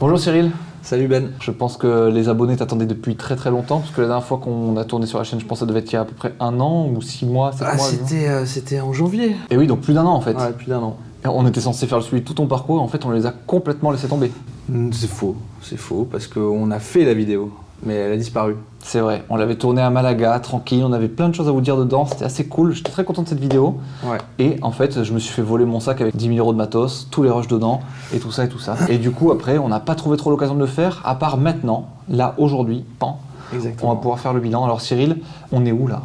Bonjour Cyril. Salut Ben. Je pense que les abonnés t'attendaient depuis très très longtemps, parce que la dernière fois qu'on a tourné sur la chaîne, je pense que ça devait être il y a à peu près 1 an ou 6 mois, 7 mois. C'était en janvier. Et oui, donc plus d'1 an en fait. Ouais, plus d'1 an. Et on était censé faire le suivi de tout ton parcours, en fait on les a complètement laissés tomber. C'est faux, parce qu'on a fait la vidéo, mais elle a disparu. C'est vrai, on l'avait tourné à Malaga, tranquille, on avait plein de choses à vous dire dedans, c'était assez cool, j'étais très content de cette vidéo. Ouais. Et en fait, je me suis fait voler mon sac avec 10 000 € de matos, tous les rushs dedans, et tout ça et tout ça. Et du coup, après, on n'a pas trouvé trop l'occasion de le faire, à part maintenant, là, aujourd'hui, pan. Exactement. On va pouvoir faire le bilan. Alors Cyril, on est où là?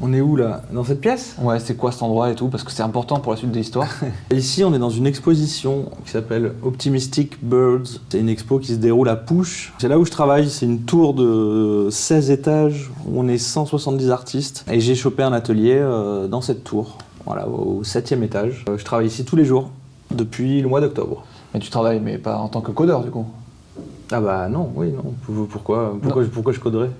On est où là? Dans cette pièce? Ouais, c'est quoi cet endroit et tout, parce que c'est important pour la suite de l'histoire. Ici, on est dans une exposition qui s'appelle Optimistic Birds. C'est une expo qui se déroule à Pouche. C'est là où je travaille, c'est une tour de 16 étages où on est 170 artistes. Et j'ai chopé un atelier dans cette tour, voilà, au 7e étage. Je travaille ici tous les jours depuis le mois d'octobre. Mais tu travailles, mais pas en tant que codeur du coup. Ah bah non, oui, non. Pourquoi je coderais?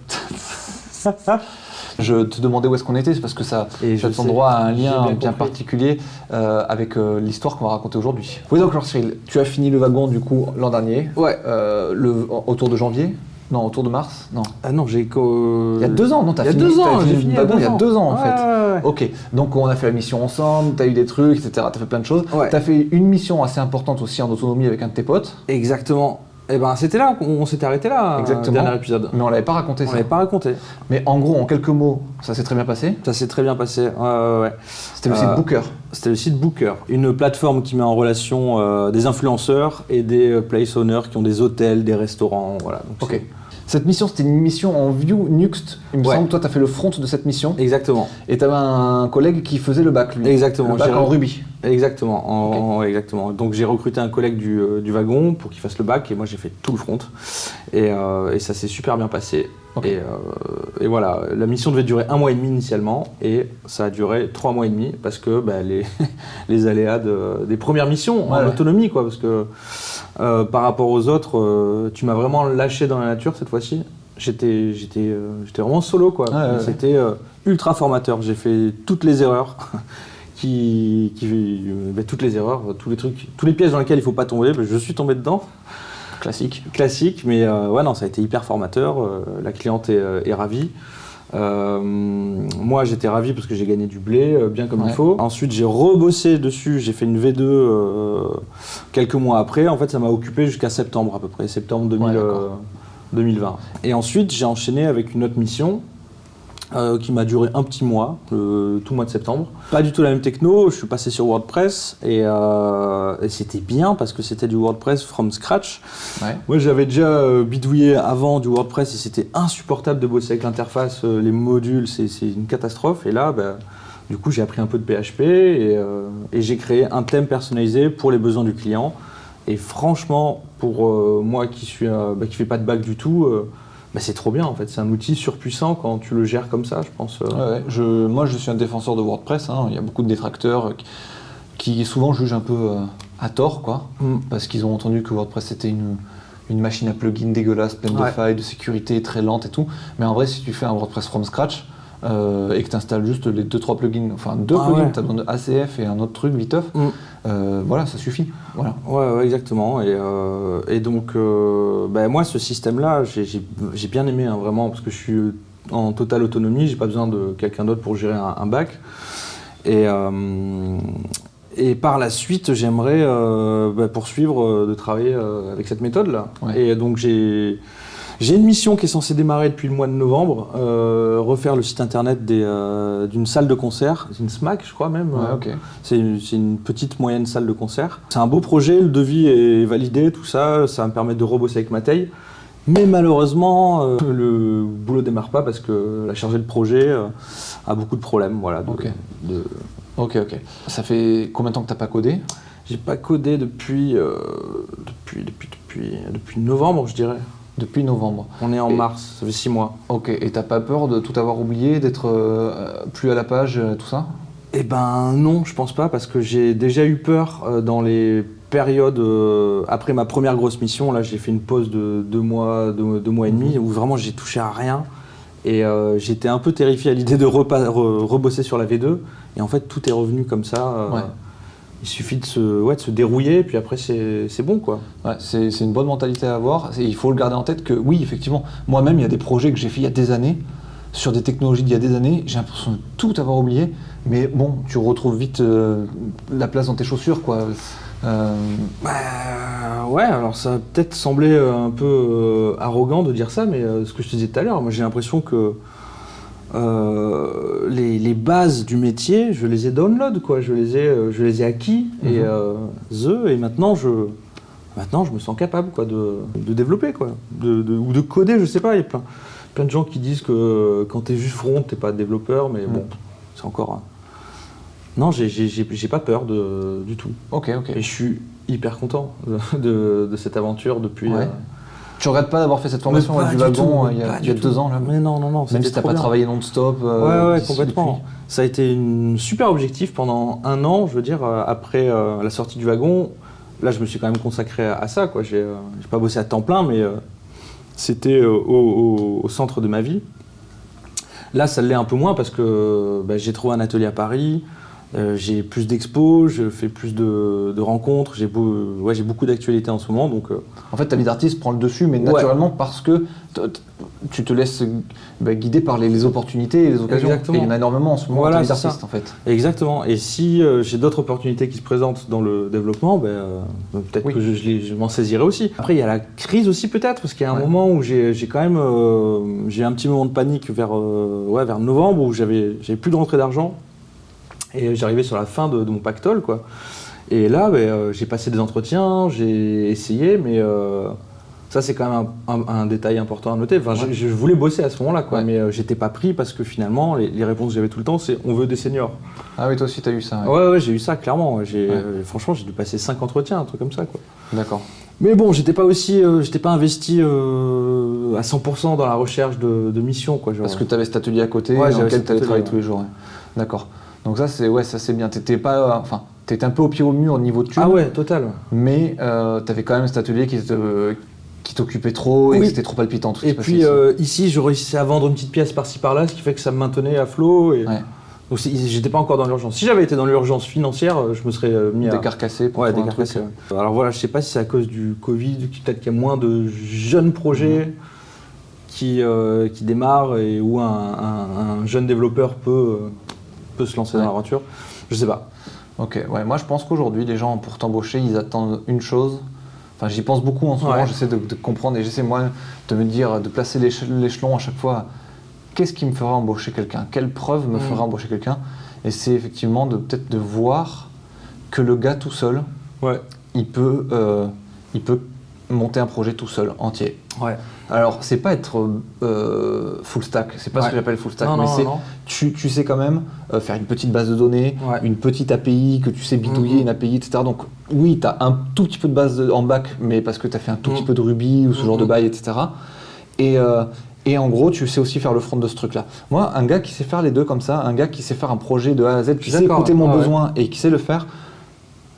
Je te demandais où est-ce qu'on était, c'est parce que cet endroit a un lien bien particulier avec l'histoire qu'on va raconter aujourd'hui. Oui, donc alors Cyril, tu as fini le wagon du coup l'an dernier. Ouais. Autour de janvier? Non, autour de mars? Non. Ah non, j'ai... Il y a 2 ans, non? J'ai fini le wagon il y a 2 ans en fait. Ouais. Ok, donc on a fait la mission ensemble, t'as eu des trucs, etc. T'as fait plein de choses. Ouais. T'as fait une mission assez importante aussi en autonomie avec un de tes potes. Exactement. Et ben c'était là, on s'était arrêté là, Exactement. Dernier épisode. Mais on l'avait pas raconté On ça. l'avait pas raconté. Mais en gros, en quelques mots, ça s'est très bien passé. Ça s'est très bien passé, ouais. C'était le site Booker. C'était le site Booker, une plateforme qui met en relation des influenceurs et des place owners qui ont des hôtels, des restaurants, voilà. Donc ok. Cette mission, c'était une mission en Vue Nuxt, il me semble. Toi, tu as fait le front de cette mission. Exactement. Et tu avais un collègue qui faisait le bac, lui. Exactement. Le bac en Ruby. Exactement, exactement. Donc j'ai recruté un collègue du wagon pour qu'il fasse le bac et moi j'ai fait tout le front. Et ça s'est super bien passé. Okay. Et voilà, la mission devait durer 1 mois et demi initialement et ça a duré 3 mois et demi parce que les aléas des premières missions en autonomie, quoi. Parce que par rapport aux autres, tu m'as vraiment lâché dans la nature cette fois-ci. J'étais vraiment solo, quoi. C'était ultra formateur. J'ai fait toutes les erreurs. Toutes les erreurs, tous les trucs, tous les pièges dans lesquels il ne faut pas tomber, je suis tombé dedans. Classique, mais non, ça a été hyper formateur. La cliente est ravie. Moi, j'étais ravi parce que j'ai gagné du blé, bien comme il faut. Ensuite, j'ai rebossé dessus, j'ai fait une V2 quelques mois après. En fait, ça m'a occupé jusqu'à septembre à peu près, septembre 2020. Et ensuite, j'ai enchaîné avec une autre mission. Qui m'a duré un petit mois, tout le mois de septembre. Pas du tout la même techno, je suis passé sur WordPress et c'était bien parce que c'était du WordPress from scratch. Ouais. Moi j'avais déjà bidouillé avant du WordPress et c'était insupportable de bosser avec l'interface, les modules, c'est une catastrophe. Et là, du coup j'ai appris un peu de PHP et j'ai créé un thème personnalisé pour les besoins du client. Et franchement, pour moi qui fait pas de bac du tout, c'est trop bien en fait, c'est un outil surpuissant quand tu le gères comme ça, je pense. Moi je suis un défenseur de WordPress, hein. Il y a beaucoup de détracteurs qui souvent jugent un peu à tort, quoi, parce qu'ils ont entendu que WordPress c'était une machine à plugins dégueulasse, pleine de failles, de sécurité, très lente et tout. Mais en vrai, si tu fais un WordPress from scratch et que tu installes juste les 2-3 plugins, enfin 2 plugins, tu as besoin de ACF et un autre truc, viteuf, voilà, ça suffit. Voilà. Ouais, exactement. Et donc, moi, ce système-là, j'ai bien aimé, hein, vraiment, parce que je suis en totale autonomie, j'ai pas besoin de quelqu'un d'autre pour gérer un bac. Et par la suite, j'aimerais poursuivre de travailler avec cette méthode-là. Ouais. Et donc, j'ai une mission qui est censée démarrer depuis le mois de novembre, refaire le site internet d'une salle de concert, c'est une SMAC je crois même, c'est une petite moyenne salle de concert. C'est un beau projet, le devis est validé, tout ça, ça va me permettre de rebosser avec Matei. Mais malheureusement, le boulot ne démarre pas parce que la chargée de projet a beaucoup de problèmes. Voilà, Ok. Ça fait combien de temps que tu n'as pas codé? J'ai pas codé depuis novembre, je dirais. Depuis novembre. On est en mars, ça fait 6 mois. Ok, et t'as pas peur de tout avoir oublié, d'être plus à la page, tout ça? Eh ben non, je pense pas, parce que j'ai déjà eu peur dans les périodes après ma première grosse mission. Là, j'ai fait une pause de 2 mois et demi, où vraiment j'ai touché à rien. Et j'étais un peu terrifié à l'idée de rebosser sur la V2. Et en fait, tout est revenu comme ça. Il suffit de se dérouiller, puis après c'est bon, quoi. Ouais, c'est une bonne mentalité à avoir. Il faut le garder en tête que oui, effectivement, moi-même, il y a des projets que j'ai fait il y a des années, sur des technologies d'il y a des années, j'ai l'impression de tout avoir oublié, mais bon, tu retrouves vite la place dans tes chaussures, quoi. Ouais, alors ça va peut-être sembler un peu arrogant de dire ça, mais ce que je te disais tout à l'heure, moi j'ai l'impression que les bases du métier, je les ai download, quoi. Je les ai acquis et maintenant je me sens capable, quoi, de développer, quoi, ou de coder, je sais pas. Il y a plein de gens qui disent que quand t'es juste front, t'es pas développeur, mais bon, c'est encore. Non, j'ai pas peur du tout. Ok. Et je suis hyper content de cette aventure depuis. Ouais. Tu regrettes pas d'avoir fait cette formation du wagon il y a 2 ans là? Mais non. Même si t'as pas travaillé non-stop. Ouais, complètement. Depuis. Ça a été un super objectif pendant 1 an, je veux dire, après la sortie du wagon. Là, je me suis quand même consacré à ça, quoi. J'ai pas bossé à temps plein, mais c'était au centre de ma vie. Là, ça l'est un peu moins parce que j'ai trouvé un atelier à Paris. J'ai plus d'expos, je fais plus de rencontres, j'ai beaucoup d'actualités en ce moment. Donc, en fait, ta vie d'artiste prend le dessus, mais naturellement parce que tu te laisses guider par les opportunités et les occasions. Exactement. Et il y en a énormément en ce moment voilà, dans ta vie d'artiste, en fait. Exactement. Et si j'ai d'autres opportunités qui se présentent dans le développement, peut-être que je m'en saisirai aussi. Après, il y a la crise aussi peut-être, parce qu'il y a un moment où j'ai quand même j'ai un petit moment de panique vers novembre où j'avais plus de rentrée d'argent. Et j'arrivais sur la fin de mon pactole, quoi. Et là, j'ai passé des entretiens, j'ai essayé, mais ça, c'est quand même un détail important à noter. Enfin, je voulais bosser à ce moment-là, quoi, mais j'étais pas pris parce que finalement, les réponses que j'avais tout le temps, c'est « on veut des seniors ». Ah oui, toi aussi, t'as eu ça. Ouais, j'ai eu ça, clairement. Franchement, j'ai dû passer 5 entretiens, un truc comme ça, quoi. D'accord. Mais bon, j'étais pas investi à 100% dans la recherche de missions, quoi. Genre. Parce que t'avais cet atelier à côté dans lequel t'allais travailler tous les jours. Ouais. D'accord. Donc ça c'est bien. T'étais un peu au pied au mur au niveau de thunes. Ah ouais, total. Mais t'avais quand même cet atelier qui t'occupait trop et que c'était trop palpitant. Et puis ici, je réussissais à vendre une petite pièce par-ci par-là, ce qui fait que ça me maintenait à flot. Et... Donc j'étais pas encore dans l'urgence. Si j'avais été dans l'urgence financière, je me serais mis à décarcasser. Décarcasser. Ouais. Alors voilà, je sais pas si c'est à cause du Covid, peut-être qu'il y a moins de jeunes projets qui démarrent et où un jeune développeur peut se lancer dans l'aventure. Je sais pas. Ok, ouais. Moi je pense qu'aujourd'hui les gens pour t'embaucher ils attendent une chose. Enfin j'y pense beaucoup en ce moment, j'essaie de comprendre et j'essaie moi de me dire, de placer l'échelon à chaque fois. Qu'est-ce qui me fera embaucher quelqu'un? Quelle preuve me fera embaucher quelqu'un? Et c'est effectivement peut-être de voir que le gars tout seul, il peut monter un projet tout seul, entier. Ouais. Alors, c'est pas être full stack, c'est pas ce que j'appelle full stack, tu sais quand même faire une petite base de données, une petite API que tu sais bidouiller, une API, etc. Donc oui, tu as un tout petit peu de base en back, mais parce que tu as fait un tout petit peu de Ruby ou ce genre de bail, etc. Et en gros, tu sais aussi faire le front de ce truc-là. Moi, un gars qui sait faire les deux comme ça, un gars qui sait faire un projet de A à Z, qui sait écouter mon besoin et qui sait le faire,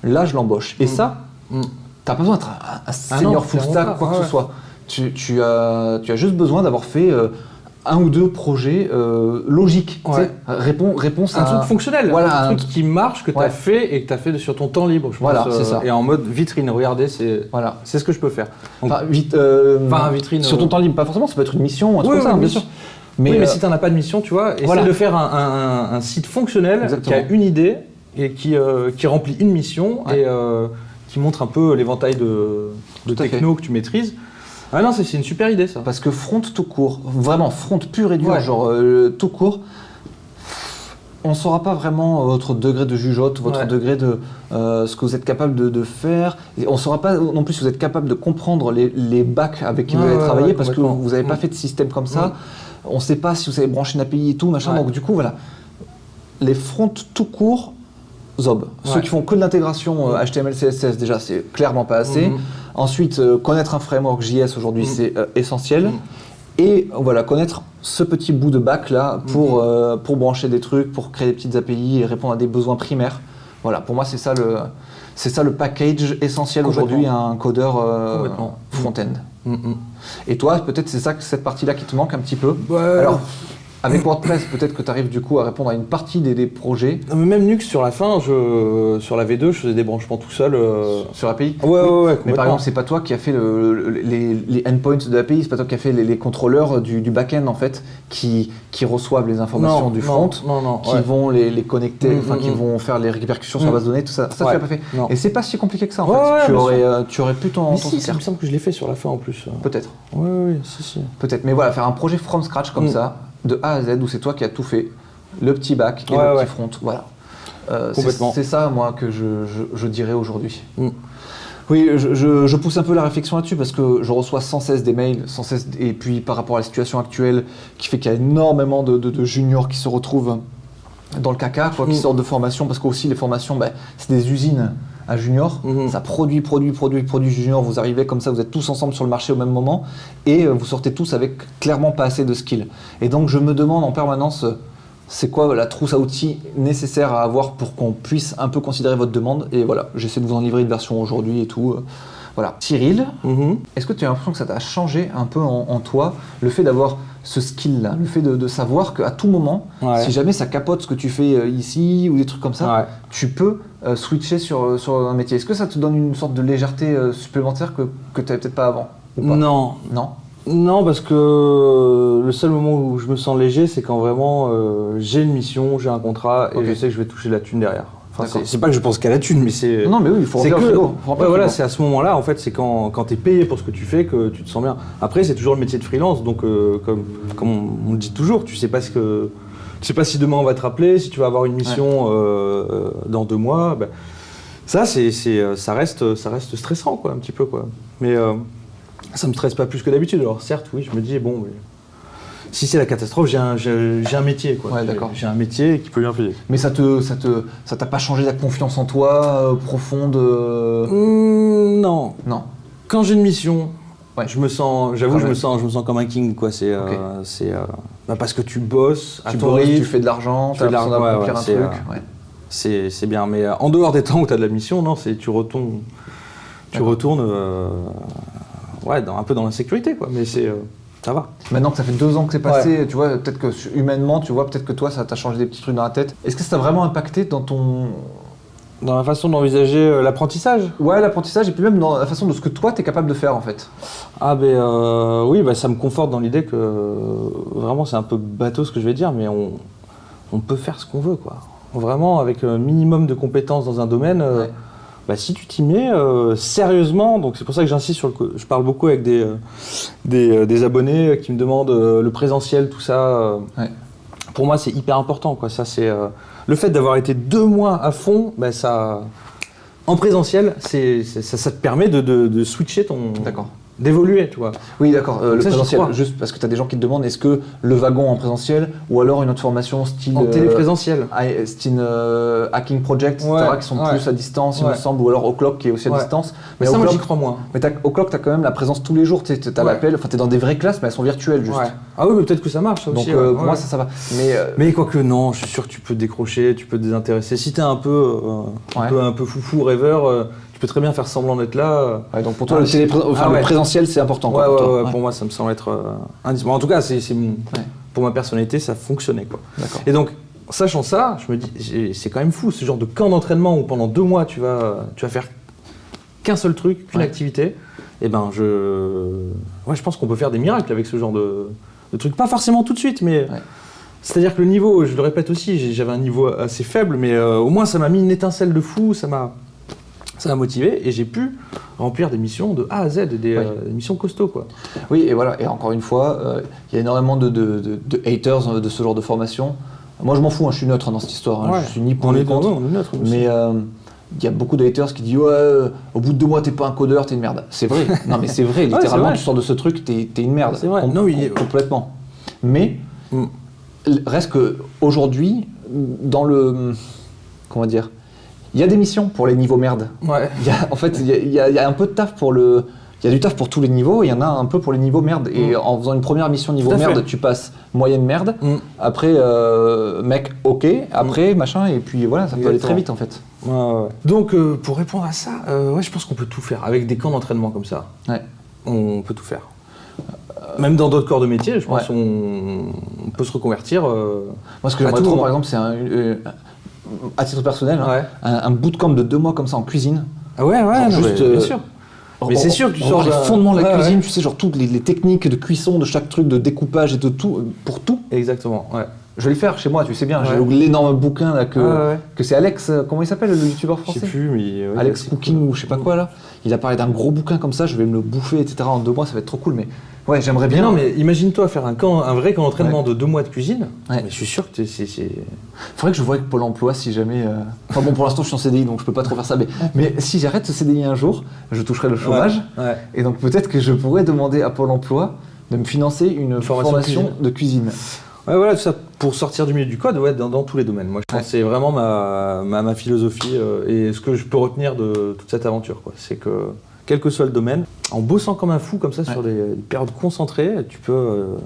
là, je l'embauche. Et ça, t'as pas besoin d'être un senior full stack, quoi que ce soit. Tu as juste besoin d'avoir fait 1 ou 2 projets logiques. Réponse à un truc fonctionnel, voilà, un truc qui marche, que tu as fait et que tu as fait sur ton temps libre. Je pense, c'est ça. Et en mode vitrine, regardez, c'est ce que je peux faire. Donc, vitrine. Sur ton temps libre, pas forcément, ça peut être une mission, un truc comme ça, bien sûr. Mais si tu n'en as pas de mission, tu vois, essaie de faire un site fonctionnel qui a une idée et qui remplit une mission et qui montre un peu l'éventail de techno que tu maîtrises. Ah non, c'est une super idée ça. Parce que front tout court, vraiment front pur et dur, genre tout court, on ne saura pas vraiment votre degré de jugeote, votre degré de ce que vous êtes capable de faire. Et on ne saura pas non plus si vous êtes capable de comprendre les bacs avec qui vous allez travailler parce que vous n'avez pas fait de système comme ça. On ne sait pas si vous avez branché une API et tout, machin. Donc du coup, voilà. Les fronts tout court, Zob. Ceux qui font que de l'intégration HTML, CSS, déjà, c'est clairement pas assez. Ensuite, connaître un framework JS aujourd'hui, c'est essentiel. Et voilà, connaître ce petit bout de bac là pour brancher des trucs, pour créer des petites API et répondre à des besoins primaires. Voilà, pour moi, c'est ça le package essentiel aujourd'hui à un codeur front-end. Et toi, peut-être c'est ça, cette partie-là qui te manque un petit peu. Alors, avec WordPress, peut-être que tu arrives du coup à répondre à une partie des projets. Non, mais même Nux, sur la fin, sur la V2, je faisais des branchements tout seul. Sur l'API. Ouais. Mais par exemple, c'est pas toi qui a fait les endpoints de l'API, c'est pas toi qui a fait les contrôleurs du back-end en fait, qui reçoivent les informations du front, qui vont les connecter, qui vont faire les répercussions sur la base de données, tout ça. Ça, tu l'as pas fait. Non. Et c'est pas si compliqué que ça en fait. Tu aurais pu t'en sortir. Il me semble que je l'ai fait sur la fin en plus. Peut-être. Oui, si. Peut-être. Mais voilà, faire un projet from scratch comme ça, de A à Z, où c'est toi qui as tout fait, le petit back et le petit front, voilà. Complètement. C'est ça, moi, que je dirais aujourd'hui. Oui, je pousse un peu la réflexion là-dessus parce que je reçois sans cesse des mails, et puis par rapport à la situation actuelle, qui fait qu'il y a énormément de juniors qui se retrouvent dans le caca, qui sortent de formation, parce qu'aussi les formations, c'est des usines à junior, ça produit junior, vous arrivez comme ça, vous êtes tous ensemble sur le marché au même moment, et vous sortez tous avec clairement pas assez de skills. Et donc je me demande en permanence, c'est quoi la trousse à outils nécessaire à avoir pour qu'on puisse un peu considérer votre demande, et voilà, j'essaie de vous en livrer une version aujourd'hui et tout. Voilà. Cyril, est-ce que tu as l'impression que ça t'a changé un peu en toi, le fait d'avoir ce skill-là, le fait de savoir qu'à tout moment, si jamais ça capote ce que tu fais ici ou des trucs comme ça, tu peux switcher sur un métier. Est-ce que ça te donne une sorte de légèreté supplémentaire que tu n'avais peut-être pas avant ou pas? Non, parce que le seul moment où je me sens léger, c'est quand vraiment j'ai une mission, j'ai un contrat et je sais que je vais toucher la thune derrière. Enfin, c'est pas que je pense qu'à la thune, mais c'est. Non, mais oui, il faut remplir le frigo. Voilà, c'est à ce moment-là, en fait, c'est quand tu es payé pour ce que tu fais que tu te sens bien. Après, c'est toujours le métier de freelance, donc comme on le dit toujours, tu sais pas si demain on va te rappeler, si tu vas avoir une mission dans 2 mois. Ça reste stressant, quoi, un petit peu, quoi. Mais ça me stresse pas plus que d'habitude. Alors certes, oui, je me dis bon. Si c'est la catastrophe, j'ai un métier, quoi. Ouais, d'accord. J'ai un métier qui peut bien payer. Mais ça t'a pas changé la confiance en toi profonde Non. Quand j'ai une mission, je me sens comme un king, quoi. C'est parce que tu bosses, tu fais de l'argent, tu as besoin d'accomplir un truc. C'est bien, mais en dehors des temps où tu as de la mission, non, tu retournes un peu dans l'insécurité, quoi. Mais ça va. Maintenant que ça fait 2 ans que c'est passé, tu vois, peut-être que humainement, peut-être que toi, ça t'a changé des petits trucs dans la tête. Est-ce que ça t'a vraiment impacté dans la façon d'envisager l'apprentissage ? Ouais, l'apprentissage, et puis même dans la façon de ce que toi, t'es capable de faire, en fait. Oui, ça me conforte dans l'idée que, vraiment, c'est un peu bateau ce que je vais dire, mais on peut faire ce qu'on veut, quoi. Vraiment, avec un minimum de compétences dans un domaine... si tu t'y mets sérieusement, donc c'est pour ça que j'insiste je parle beaucoup avec des abonnés qui me demandent le présentiel, tout ça. Pour moi, c'est hyper important, quoi. Ça, c'est le fait d'avoir été 2 mois à fond, ça, en présentiel, ça te permet de switcher d'évoluer, tu vois. Oui, d'accord. Le présentiel, juste parce que tu as des gens qui te demandent est-ce que le wagon en présentiel ou alors une autre formation style... En téléprésentiel. Style Hacking Project, etc., qui sont plus à distance, il me semble, ou alors O'Clock qui est aussi à distance. Mais ça, moi, j'y crois moins. Mais O'Clock, tu as quand même la présence tous les jours, tu as l'appel, enfin, tu es dans des vraies classes, mais elles sont virtuelles, juste. Ah oui, mais peut-être que ça marche, ça aussi. Donc, pour moi, ça va. Mais quoique, non, je suis sûr que tu peux te décrocher, tu peux te désintéresser. Si tu es un peu foufou, rêveur... Tu peux très bien faire semblant d'être là. Donc pour toi, le présentiel, c'est important. Pour moi, ça me semble être indispensable. En tout cas, pour ma personnalité, ça fonctionnait, quoi. D'accord. Et donc, sachant ça, je me dis, c'est quand même fou, ce genre de camp d'entraînement où pendant 2 mois, tu vas faire qu'un seul truc, qu'une activité. Et je pense qu'on peut faire des miracles avec ce genre de truc. Pas forcément tout de suite, mais... C'est-à-dire que le niveau, je le répète aussi, j'avais un niveau assez faible, mais au moins, ça m'a mis une étincelle de fou, ça m'a motivé et j'ai pu remplir des missions de A à Z, des missions costauds, quoi. Oui, et voilà, et encore une fois, il y a énormément de haters de ce genre de formation. Moi, je m'en fous, je suis neutre dans cette histoire, je suis ni pour ni contre. On est neutre, mais il y a beaucoup de haters qui disent au bout de 2 mois, t'es pas un codeur, t'es une merde. C'est vrai, non mais c'est vrai, littéralement, tu sors de ce truc, t'es une merde. C'est vrai, complètement. Mais, reste qu'aujourd'hui, dans le... Comment dire ? Il y a des missions pour les niveaux merde. Il y a un peu de taf pour il y a du taf pour tous les niveaux, il y en a un peu pour les niveaux merde. Et en faisant une première mission niveau merde, tu passes moyenne merde, après mec ok, après machin, et puis voilà, ça peut aller très vite en fait. Donc pour répondre à ça, je pense qu'on peut tout faire. Avec des camps d'entraînement comme ça, on peut tout faire. Même dans d'autres corps de métier, je pense qu'on peut se reconvertir. Moi, ce que j'aimerais trop, par exemple, c'est à titre personnel, un bootcamp de 2 mois comme ça en cuisine. Ah ouais, juste, bien sûr. Mais c'est sûr que tu sors les fondements de la cuisine, tu sais, genre toutes les techniques de cuisson de chaque truc, de découpage et de tout, pour tout. Exactement, ouais. Je vais le faire chez moi, tu sais bien. J'ai l'énorme bouquin là que c'est Alex, comment il s'appelle, le youtubeur français? Je sais plus, mais Alex Cooking ou je sais pas quoi là. Il a parlé d'un gros bouquin comme ça, je vais me le bouffer, etc. en 2 mois, ça va être trop cool. Mais ouais, j'aimerais bien. Non, mais imagine-toi faire un vrai camp d'entraînement de 2 mois de cuisine. Mais je suis sûr que c'est. Faudrait que je voie avec Pôle emploi si jamais. Enfin bon, pour l'instant, je suis en CDI donc je peux pas trop faire ça. Mais si j'arrête ce CDI un jour, je toucherai le chômage. Et donc peut-être que je pourrais demander à Pôle emploi de me financer une formation de cuisine. Ouais, voilà, tout ça pour sortir du milieu du code, dans tous les domaines. Moi, je pense que c'est vraiment ma philosophie et ce que je peux retenir de toute cette aventure, quoi. C'est que, quel que soit le domaine, en bossant comme un fou, comme ça, sur des périodes concentrées, tu peux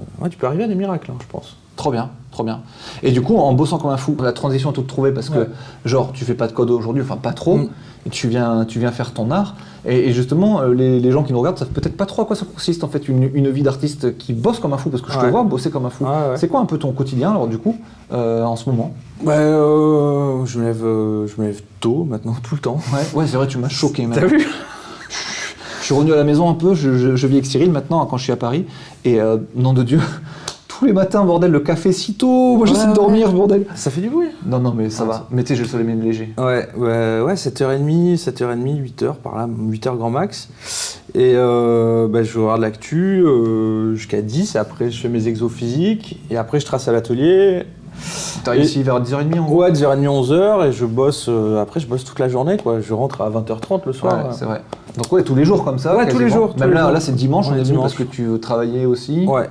arriver à des miracles, je pense. Trop bien, trop bien. Et du coup, en bossant comme un fou, la transition est toute trouvée parce que, genre, tu fais pas de code aujourd'hui, enfin pas trop, et tu viens faire ton art. Et justement, les gens qui nous regardent savent peut-être pas trop à quoi ça consiste en fait une vie d'artiste qui bosse comme un fou, parce que je te vois bosser comme un fou. C'est quoi un peu ton quotidien alors du coup en ce moment? Je me lève tôt maintenant, tout le temps. Ouais, c'est vrai, tu m'as choqué. T'as vu? Je suis revenu à la maison un peu, je vis avec Cyril maintenant quand je suis à Paris, et nom de Dieu. Tous les matins, bordel, le café si tôt, moi j'essaie de dormir, bordel. Ça fait du bruit. Non, mais ça va. Mais tu sais, j'ai le soleil léger. Ouais, 7h30, 8h par là, 8h grand max. Et je regarde l'actu jusqu'à 10, et après je fais mes exos physiques, et après je trace à l'atelier. T'arrives ici vers 10h30 en gros? Ouais, 10h30, 11h, et je bosse, après je bosse toute la journée, quoi. Je rentre à 20h30 le soir. Ouais, c'est vrai. Donc tous les jours comme ça? Ouais, tous les jours. Même là c'est dimanche, on est venu parce que tu travaillais aussi. Ouais.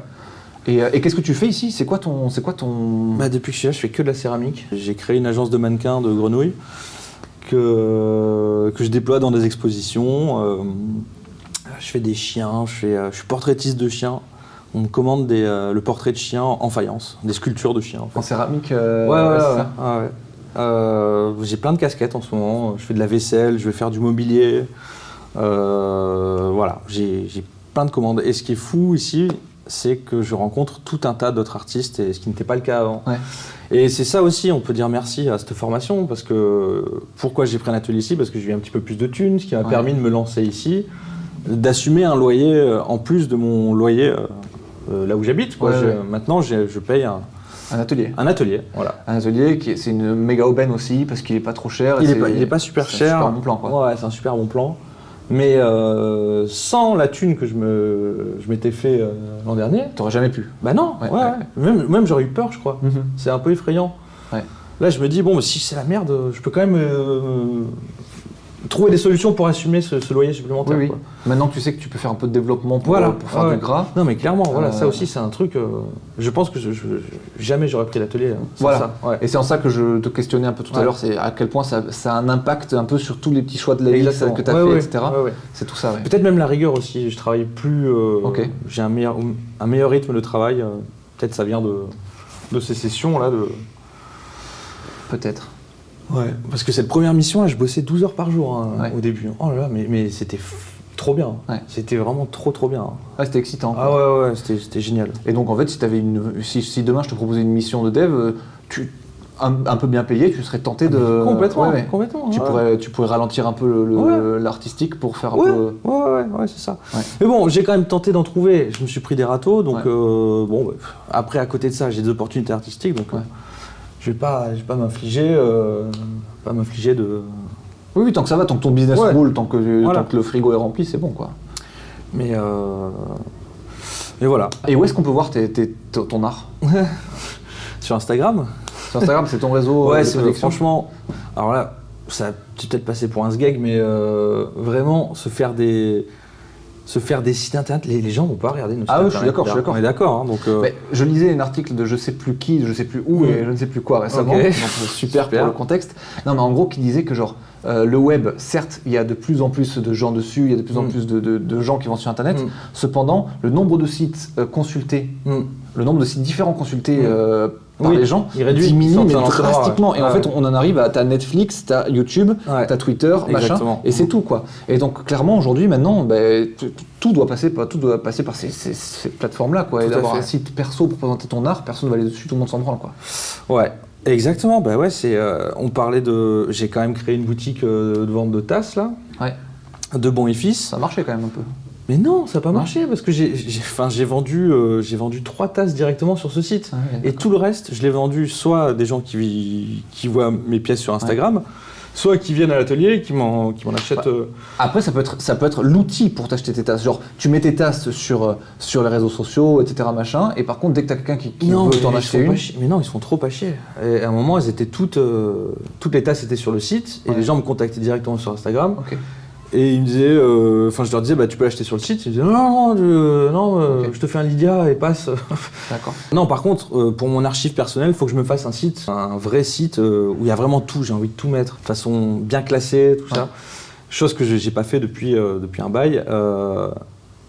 Et qu'est-ce que tu fais ici? C'est quoi ton... Depuis que je suis là, je fais que de la céramque. J'ai créé une agence de mannequins de Grenouille que je déploie dans des expositions. Je fais des chiens, je suis portraitiste de chiens. On me commande le portrait de chien en faïence, des sculptures de chiens. En céramique Ouais. J'ai plein de casquettes en ce moment. Je fais de la vaisselle, je vais faire du mobilier. Voilà, j'ai plein de commandes. Et ce qui est fou ici, c'est que je rencontre tout un tas d'autres artistes, et ce qui n'était pas le cas avant. Ouais. Et c'est ça aussi, on peut dire merci à cette formation, parce que pourquoi j'ai pris un atelier ici? Parce que j'ai eu un petit peu plus de thunes, ce qui m'a permis de me lancer ici, d'assumer un loyer en plus de mon loyer là où j'habite. Maintenant, je paye un atelier. Voilà. Un atelier, c'est une méga aubaine aussi, parce qu'il n'est pas trop cher. Il est pas super cher. C'est un super bon plan, quoi. Ouais, c'est un super bon plan. Mais sans la thune que je m'étais fait l'an dernier... T'aurais jamais pu. Bah non, Même j'aurais eu peur, je crois. C'est un peu effrayant. Ouais. Là, je me dis, si c'est la merde, je peux quand même trouver des solutions pour assumer ce loyer supplémentaire. Oui. Maintenant que tu sais que tu peux faire un peu de développement pour faire du gras. Non, mais clairement, ça aussi, c'est un truc... je pense que jamais j'aurais pris l'atelier sans ça. Ouais. Et c'est en ça que je te questionnais un peu tout à l'heure, c'est à quel point ça a un impact un peu sur tous les petits choix de la vie que tu as fait, etc. C'est tout ça, Peut-être même la rigueur aussi. Je travaille plus... J'ai un meilleur rythme de travail. Peut-être ça vient de ces sessions-là. Peut-être. Ouais, parce que cette première mission, là, je bossais 12 heures par jour au début. Oh là là, mais c'était trop bien. Ouais. C'était vraiment trop bien. Ah, c'était excitant. Ah ouais, c'était génial. Et donc en fait, si demain je te proposais une mission de dev, un peu bien payé, tu serais tenté de... Complètement. Tu pourrais ralentir un peu l'artistique pour faire un peu... Ouais, c'est ça. Ouais. Mais bon, j'ai quand même tenté d'en trouver. Je me suis pris des râteaux, donc après, à côté de ça, j'ai des opportunités artistiques, donc... Je vais pas m'infliger de... Oui, tant que ça va, tant que ton business roule, tant que le frigo est rempli, c'est bon, quoi. Mais voilà. Et où est-ce qu'on peut voir ton art? Sur Instagram. Sur Instagram, c'est ton réseau de prédilection. Franchement, alors là, ça a peut-être passé pour un sgeg, mais vraiment, se faire des sites internet, les gens vont pas regarder nos sites internet. Je suis d'accord. On est d'accord. Donc, je lisais un article de je sais plus qui, je sais plus où et je ne sais plus quoi récemment, donc super pour le contexte. Non mais en gros qui disait que le web, certes il y a de plus en plus de gens dessus, il y a de plus en plus de gens qui vont sur internet, cependant le nombre de sites consultés, le nombre de sites différents consultés par les gens diminue mais drastiquement. Et en fait, on en arrive à t'as Netflix, t'as YouTube, t'as Twitter, machin, et c'est tout quoi. Et donc clairement aujourd'hui, maintenant, tout doit passer par ces plateformes-là quoi. Et d'avoir un site perso pour présenter ton art, personne ne va aller dessus, tout le monde s'en branle quoi. Ouais. Exactement, bah ouais, on parlait j'ai quand même créé une boutique de vente de tasses là, de Bon et Fils. Ça marchait quand même un peu. Mais non, ça n'a pas marché parce que j'ai vendu 3 tasses directement sur ce site. Et tout le reste, je l'ai vendu soit à des gens qui voient mes pièces sur Instagram, soit qui viennent à l'atelier et qui m'en achètent. Après, ça peut être l'outil pour t'acheter tes tasses. Genre, tu mets tes tasses sur les réseaux sociaux, etc. machin, et par contre, dès que tu as quelqu'un qui veut t'en acheter une. Mais non, ils se font trop pas chier. Et à un moment, elles étaient toutes les tasses étaient sur le site, et les gens me contactaient directement sur Instagram. Et ils me disaient, je leur disais, tu peux l'acheter sur le site. Ils me disaient, non, je te fais un Lydia et passe. D'accord. Non, par contre, pour mon archive personnelle, il faut que je me fasse un vrai site où il y a vraiment tout. J'ai envie de tout mettre de façon bien classée, tout ça. Chose que j'ai pas fait depuis un bail.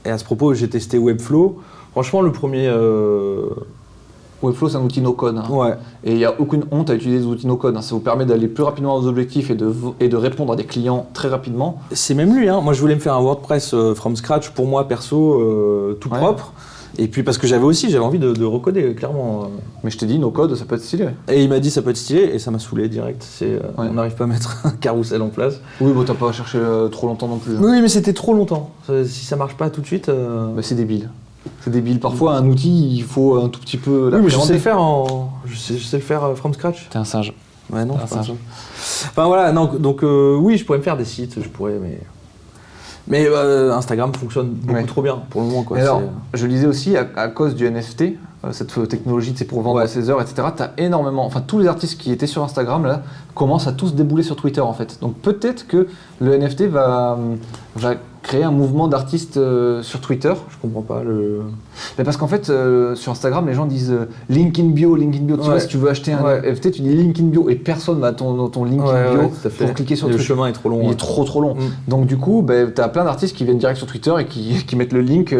Et à ce propos, j'ai testé Webflow. Franchement, le premier. Webflow, c'est un outil no-code. Et il n'y a aucune honte à utiliser des outils no-code. Ça vous permet d'aller plus rapidement aux objectifs et de répondre à des clients très rapidement. C'est même lui. Moi, je voulais me faire un WordPress from scratch pour moi, perso, tout propre. Et puis parce que j'avais envie de recoder, clairement. Mais je t'ai dit, no-code, ça peut être stylé. Et il m'a dit, ça peut être stylé, et ça m'a saoulé direct. On n'arrive pas à mettre un carrousel en place. Oui, t'as pas cherché trop longtemps non plus. Oui, mais c'était trop longtemps. Si ça marche pas tout de suite... c'est débile. C'est débile. Parfois, un outil, il faut un tout petit peu... Oui, mais je sais le faire from scratch. T'es un singe. Ouais, non, c'est un singe. Enfin voilà, donc oui, je pourrais me faire des sites, mais Instagram fonctionne beaucoup trop bien pour le moment. Quoi. Alors, je lisais aussi, à cause du NFT, cette technologie pour vendre à ses heures, etc., t'as énormément... Enfin, tous les artistes qui étaient sur Instagram, là, commencent à tous débouler sur Twitter, en fait. Donc peut-être que le NFT va créer un mouvement d'artistes sur Twitter. Je comprends pas Mais parce qu'en fait, sur Instagram, les gens disent link in bio. Tu vois, si tu veux acheter un NFT, tu dis link in bio et personne n'a ton link in bio pour cliquer sur le truc. Le chemin est trop long. Il est trop long. Donc du coup, tu as plein d'artistes qui viennent direct sur Twitter et qui mettent le link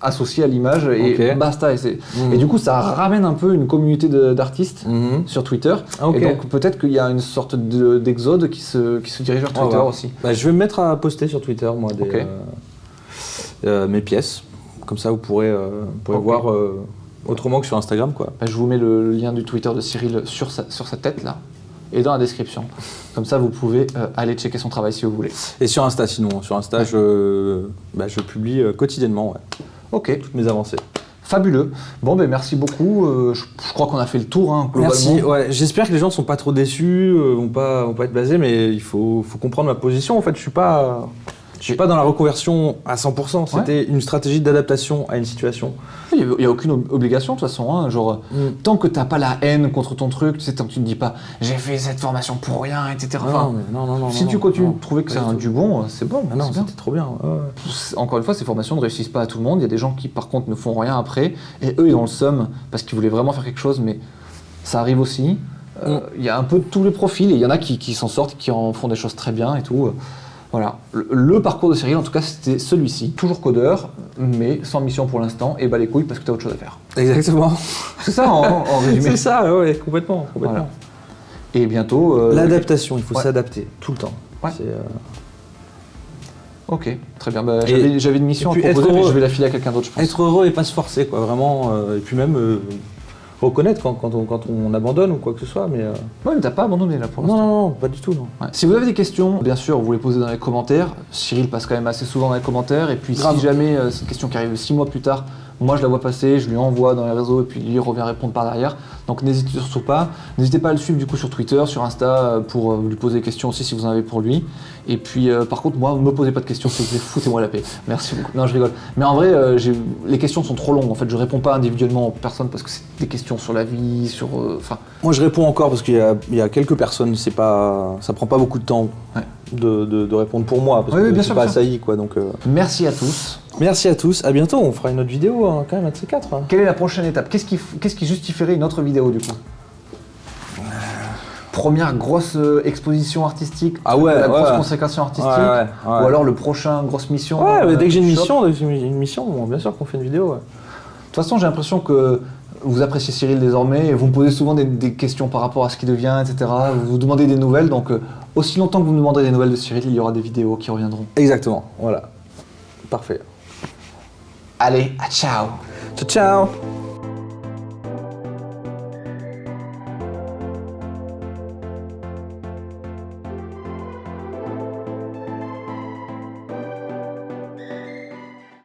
associé à l'image et basta. Et du coup, ça ramène un peu une communauté d'artistes sur Twitter. Et donc peut-être qu'il y a une sorte d'exode qui se dirige vers Twitter aussi. Je vais me mettre à poster sur Twitter, moi, mes pièces. Comme ça, vous pourrez voir autrement que sur Instagram, quoi. Je vous mets le lien du Twitter de Cyril sur sa tête, là, et dans la description. Comme ça, vous pouvez aller checker son travail si vous voulez. Et sur Insta, sinon. Sur Insta, je publie quotidiennement toutes mes avancées. Fabuleux. Bon, merci beaucoup. Je crois qu'on a fait le tour, globalement. Merci. J'espère que les gens ne sont pas trop déçus, vont pas être blasés, mais il faut comprendre ma position. En fait, je suis pas dans la reconversion à 100%. C'était une stratégie d'adaptation à une situation. Il n'y a aucune obligation de toute façon. Tant que tu n'as pas la haine contre ton truc, tant que tu ne dis pas « j'ai fait cette formation pour rien », etc. Non, si tu continues de trouver que c'est du bon, c'est bon. Non, c'était trop bien. Encore une fois, ces formations ne réussissent pas à tout le monde. Il y a des gens qui, par contre, ne font rien après. Et eux, ils ont le seum parce qu'ils voulaient vraiment faire quelque chose, mais ça arrive aussi. Il y a un peu de tous les profils. Et il y en a qui s'en sortent, qui en font des choses très bien et tout. Voilà, le parcours de Cyril, en tout cas, c'était celui-ci. Toujours codeur, mais sans mission pour l'instant, et les couilles parce que tu as autre chose à faire. Exactement. C'est ça en résumé. C'est ça, complètement. Voilà. Et bientôt... l'adaptation, il faut s'adapter, tout le temps. Ok, très bien. J'avais une mission à proposer, mais je vais la filer à quelqu'un d'autre, je pense. Être heureux et pas se forcer, quoi, vraiment. Et puis même... reconnaître quand on abandonne ou quoi que ce soit, mais... Ouais, mais t'as pas abandonné là pour l'instant. Non, pas du tout, non. Si vous avez des questions, bien sûr, vous les posez dans les commentaires. Cyril passe quand même assez souvent dans les commentaires, et puis si jamais c'est une question qui arrive 6 mois plus tard, moi je la vois passer, je lui envoie dans les réseaux, et puis lui revient répondre par derrière. Donc n'hésitez surtout pas. N'hésitez pas à le suivre du coup sur Twitter, sur Insta, pour lui poser des questions aussi si vous en avez pour lui. Et puis par contre, moi, ne me posez pas de questions, s'il vous plaît, foutez-moi la paix. Merci beaucoup. Non, je rigole. Mais en vrai, les questions sont trop longues. En fait, je réponds pas individuellement aux personnes parce que c'est des questions sur la vie, sur... Moi, je réponds encore parce qu'il y a quelques personnes, ça prend pas beaucoup de temps de répondre pour moi parce que c'est pas assailli, quoi. Donc, Merci à tous. Merci à tous. À bientôt. On fera une autre vidéo quand même, un de ces 4. Quelle est la prochaine étape ? Qu'est-ce qui justifierait une autre vidéo du coup ? Première grosse exposition artistique, la grosse consécration artistique, ou alors le prochain grosse mission. Dès que j'ai une mission, bien sûr qu'on fait une vidéo. De toute façon, j'ai l'impression que vous appréciez Cyril désormais et vous me posez souvent des questions par rapport à ce qu'il devient, etc. Vous vous demandez des nouvelles, donc aussi longtemps que vous me demanderez des nouvelles de Cyril, il y aura des vidéos qui reviendront. Exactement, voilà. Parfait. Allez, ciao. Ciao, ciao.